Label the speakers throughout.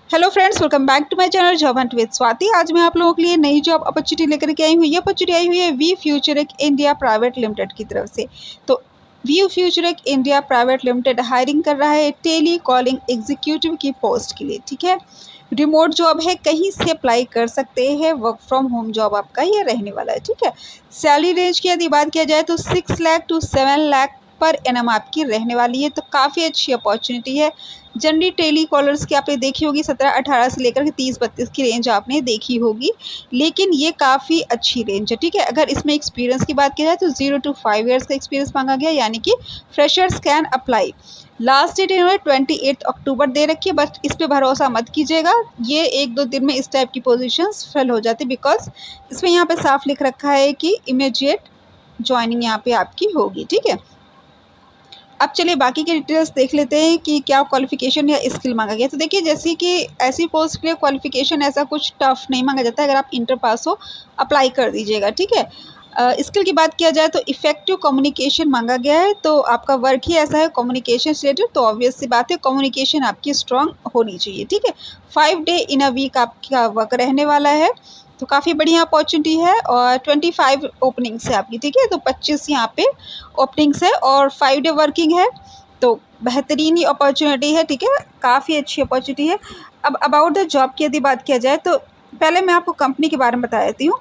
Speaker 1: Hello friends, welcome back to my channel job hunt with Swati. आज मैं आप लोगों के लिए नई जॉब अपॉर्चुनिटी लेकर के आई हूँ। ये अपॉर्चुनिटी आई हुई है V Futuric India Private Limited की तरफ से। तो V Futuric India Private Limited hiring कर रहा है टेली कॉलिंग एग्जीक्यूटिव की पोस्ट के लिए। ठीक है, रिमोट जॉब है, कहीं से अप्लाई कर सकते हैं, वर्क फ्रॉम होम जॉब आपका ये रहने वाला है। ठीक है, सैलरी रेंज की यदि बात किया जाए तो 6 lakh to 7 lakh per annum आपकी रहने वाली है। तो काफ़ी अच्छी अपॉर्चुनिटी है। जनरली टेली कॉलर्स की आपने देखी होगी 17-18 से लेकर के 30-32 की रेंज आपने देखी होगी, लेकिन ये काफ़ी अच्छी रेंज है। ठीक है, अगर इसमें एक्सपीरियंस की बात की जाए तो 0 to 5 ईयर्स का एक्सपीरियंस मांगा गया, यानी कि freshers can apply. Last date इन्होंने 28 अक्टूबर दे रखी है, बट इस पर भरोसा मत कीजिएगा। ये 1-2 दिन में इस टाइप की पोजीशंस फिल हो जाती, बिकॉज इसमें यहाँ पे साफ लिख रखा है कि इमीडिएट ज्वाइनिंग यहाँ पे आपकी होगी। ठीक है, अब चलिए बाकी के डिटेल्स देख लेते हैं कि क्या क्वालिफिकेशन या स्किल मांगा गया। तो देखिए, जैसे कि ऐसी पोस्ट के लिए क्वालिफिकेशन ऐसा कुछ टफ नहीं मांगा जाता है। अगर आप इंटर पास हो, अप्लाई कर दीजिएगा। ठीक है, स्किल की बात किया जाए तो इफेक्टिव कम्युनिकेशन मांगा गया है। तो आपका वर्क ही ऐसा है कम्युनिकेशन रिलेटेड, तो ऑब्वियस सी बात है कम्युनिकेशन आपकी स्ट्रांग होनी चाहिए। ठीक है, 5 डे इन अ वीक आपका वर्क रहने वाला है। तो काफ़ी बढ़िया अपॉर्चुनिटी है और 25 ओपनिंग्स है आपकी। ठीक है, तो 25 यहाँ पे ओपनिंग्स है और 5 डे वर्किंग है। तो बेहतरीन ही अपॉर्चुनिटी है। ठीक है, काफ़ी अच्छी अपॉर्चुनिटी है। अब अबाउट द जॉब की यदि बात किया जाए तो पहले मैं आपको कंपनी के बारे में बता देती हूँ।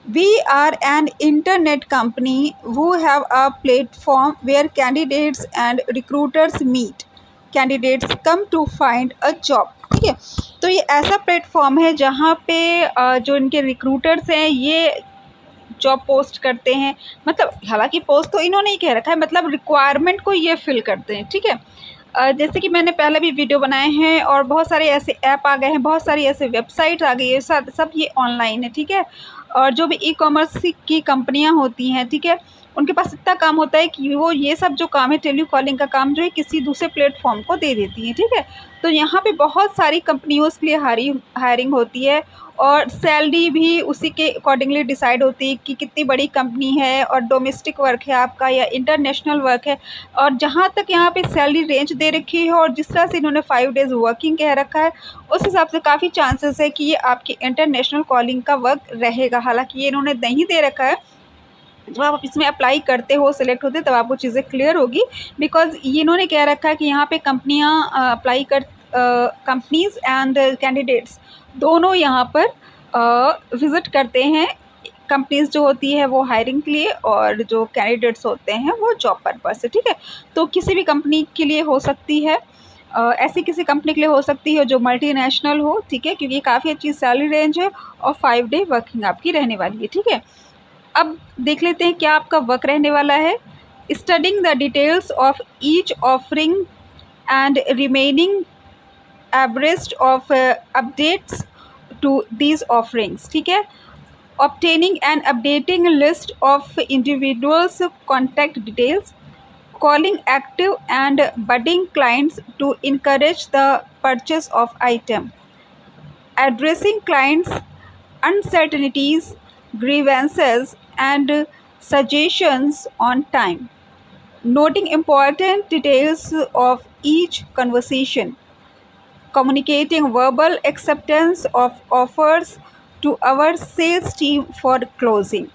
Speaker 1: We are an internet company who have a platform where candidates and recruiters meet. Candidates come to find a job. ठीक है, तो ये ऐसा प्लेटफॉर्म है जहाँ पे जो इनके रिक्रूटर्स हैं ये जॉब पोस्ट करते हैं। मतलब हालांकि पोस्ट तो इन्होंने ही कह रखा है, मतलब रिक्वायरमेंट को ये फिल करते हैं। ठीक है, जैसे कि मैंने पहले भी वीडियो बनाए हैं और बहुत सारे ऐसे ऐप आ गए हैं, बहुत सारी ऐसे वेबसाइट आ गई है, सब ये ऑनलाइन है। ठीक है, और जो भी ई कॉमर्स की कंपनियां होती हैं, ठीक है, उनके पास इतना काम होता है कि वो ये सब जो काम है टेली कॉलिंग का काम जो है किसी दूसरे प्लेटफॉर्म को दे देती हैं। ठीक है, तो यहाँ पे बहुत सारी कंपनियों के लिए हायरिंग होती है और सैलरी भी उसी के अकॉर्डिंगली डिसाइड होती है कि कितनी बड़ी कंपनी है और डोमेस्टिक वर्क है आपका या इंटरनेशनल वर्क है। और जहाँ तक यहाँ पे सैलरी रेंज दे रखी है और जिस तरह से इन्होंने 5 डेज़ वर्किंग कह रखा है, उस हिसाब से काफ़ी चांसेस है कि ये आपकी इंटरनेशनल कॉलिंग का वर्क रहेगा। हालांकि ये इन्होंने नहीं दे रखा है, जब आप इसमें अप्लाई करते हो, सेलेक्ट होते तब आपको चीज़ें क्लियर होगी। बिकॉज ये इन्होंने कह रखा है कि यहाँ पे कंपनियाँ अप्लाई कर कंपनीज एंड कैंडिडेट्स दोनों यहाँ पर विज़िट करते हैं। कंपनीज जो होती है वो हायरिंग के लिए और जो कैंडिडेट्स होते हैं वो जॉब पर्पस से। ठीक है, तो किसी भी कंपनी के लिए हो सकती है, ऐसी किसी कंपनी के लिए हो सकती है जो मल्टीनेशनल हो। ठीक है, क्योंकि काफ़ी अच्छी सैलरी रेंज है और 5 डे वर्किंग आपकी रहने वाली है। ठीक है, अब देख लेते हैं क्या आपका वर्क रहने वाला है। Studying the details of each offering and remaining abreast of updates to these offerings. ठीक है, obtaining and updating list of individuals contact details, calling active and budding clients to encourage the purchase of item, addressing clients uncertainties, grievances and suggestions on time, noting important details of each conversation, communicating verbal acceptance of offers to our sales team for closing,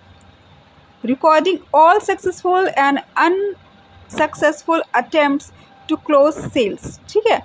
Speaker 1: recording all successful and unsuccessful attempts to close sales। ठीक है,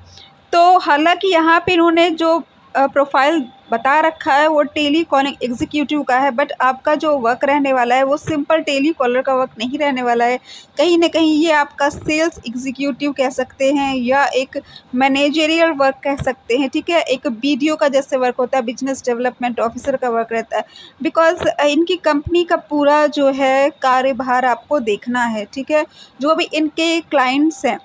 Speaker 1: तो हालांकि यहाँ पे इन्होंने जो profile बता रखा है वो टेली कॉलिंग एग्जीक्यूटिव का है, बट आपका जो वर्क रहने वाला है वो सिंपल टेली कॉलर का वर्क नहीं रहने वाला है। कहीं ना कहीं ये आपका सेल्स एग्जीक्यूटिव कह सकते हैं या एक मैनेजरियल वर्क कह सकते हैं। ठीक है, एक बीडीओ का जैसे वर्क होता है, बिजनेस डेवलपमेंट ऑफिसर का वर्क रहता है। बिकॉज इनकी कंपनी का पूरा जो है कार्यभार आपको देखना है। ठीक है, जो भी इनके क्लाइंट्स हैं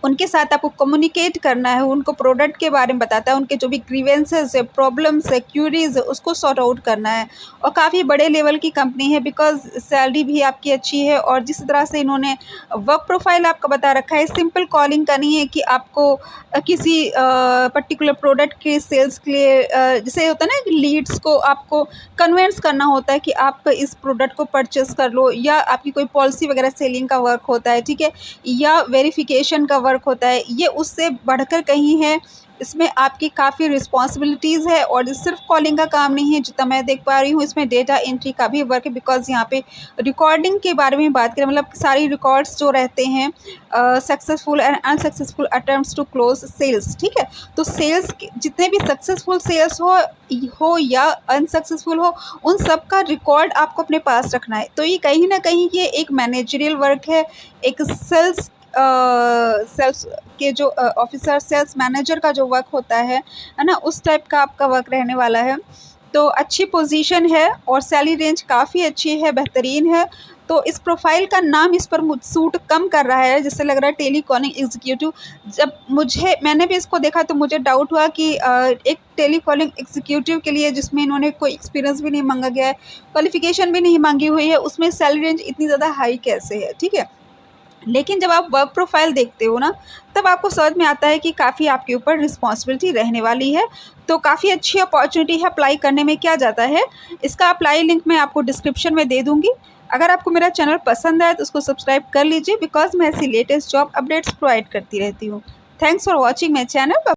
Speaker 1: उनके साथ आपको कम्युनिकेट करना है, उनको प्रोडक्ट के बारे में बताता है, उनके जो भी ग्रीवेंसेस है, प्रॉब्लम्स है, क्यूरीज है, उसको सॉर्ट आउट करना है। और काफ़ी बड़े लेवल की कंपनी है, बिकॉज सैलरी भी आपकी अच्छी है। और जिस तरह से इन्होंने वर्क प्रोफाइल आपका बता रखा है, सिंपल कॉलिंग का नहीं है कि आपको किसी पर्टिकुलर प्रोडक्ट के सेल्स के लिए जैसे होता है ना कि लीड्स को आपको कन्विंस करना होता है कि आप इस प्रोडक्ट को परचेस कर लो, या आपकी कोई पॉलिसी वगैरह सेलिंग का वर्क होता है। ठीक है, या वेरिफिकेशन का वर्क होता है, ये उससे बढ़कर कहीं है इसमें आपकी काफ़ी रिस्पॉन्सिबिलिटीज़ है और सिर्फ कॉलिंग का काम नहीं है, जितना मैं देख पा रही हूँ इसमें डेटा एंट्री का भी वर्क है। बिकॉज यहाँ पे रिकॉर्डिंग के बारे में बात करें, मतलब सारी रिकॉर्ड्स जो रहते हैं successful and unsuccessful attempts to close sales, ठीक है। तो सेल्स जितने भी सक्सेसफुल सेल्स हो या अनसक्सेसफुल हो, उन सब का रिकॉर्ड आपको अपने पास रखना है। तो ये कहीं ना कहीं ये एक मैनेजरियल वर्क है, एक सेल्स के जो ऑफिसर सेल्स मैनेजर का जो वर्क होता है ना, उस टाइप का आपका वर्क रहने वाला है। तो अच्छी पोजीशन है और सैलरी रेंज काफ़ी अच्छी है, बेहतरीन है। तो इस प्रोफाइल का नाम इस पर सूट कम कर रहा है, जिससे लग रहा है टेली कॉलिंग एग्जीक्यूटिव। जब मैंने भी इसको देखा तो मुझे डाउट हुआ कि एक टेली कॉलिंग एग्जीक्यूटिव के लिए जिसमें इन्होंने कोई एक्सपीरियंस भी नहीं मांगा गया है, क्वालिफिकेशन भी नहीं मांगी हुई है, उसमें सैलरी रेंज इतनी ज़्यादा हाई कैसे है, ठीक है। लेकिन जब आप वर्क प्रोफाइल देखते हो ना, तब आपको समझ में आता है कि काफ़ी आपके ऊपर रिस्पॉन्सिबिलिटी रहने वाली है। तो काफ़ी अच्छी अपॉर्चुनिटी है, अप्लाई करने में क्या जाता है। इसका अप्लाई लिंक मैं आपको डिस्क्रिप्शन में दे दूँगी। अगर आपको मेरा चैनल पसंद आए तो उसको सब्सक्राइब कर लीजिए, बिकॉज मैं ऐसी लेटेस्ट जॉब अपडेट्स प्रोवाइड करती रहती हूँ। Thanks for watching my channel.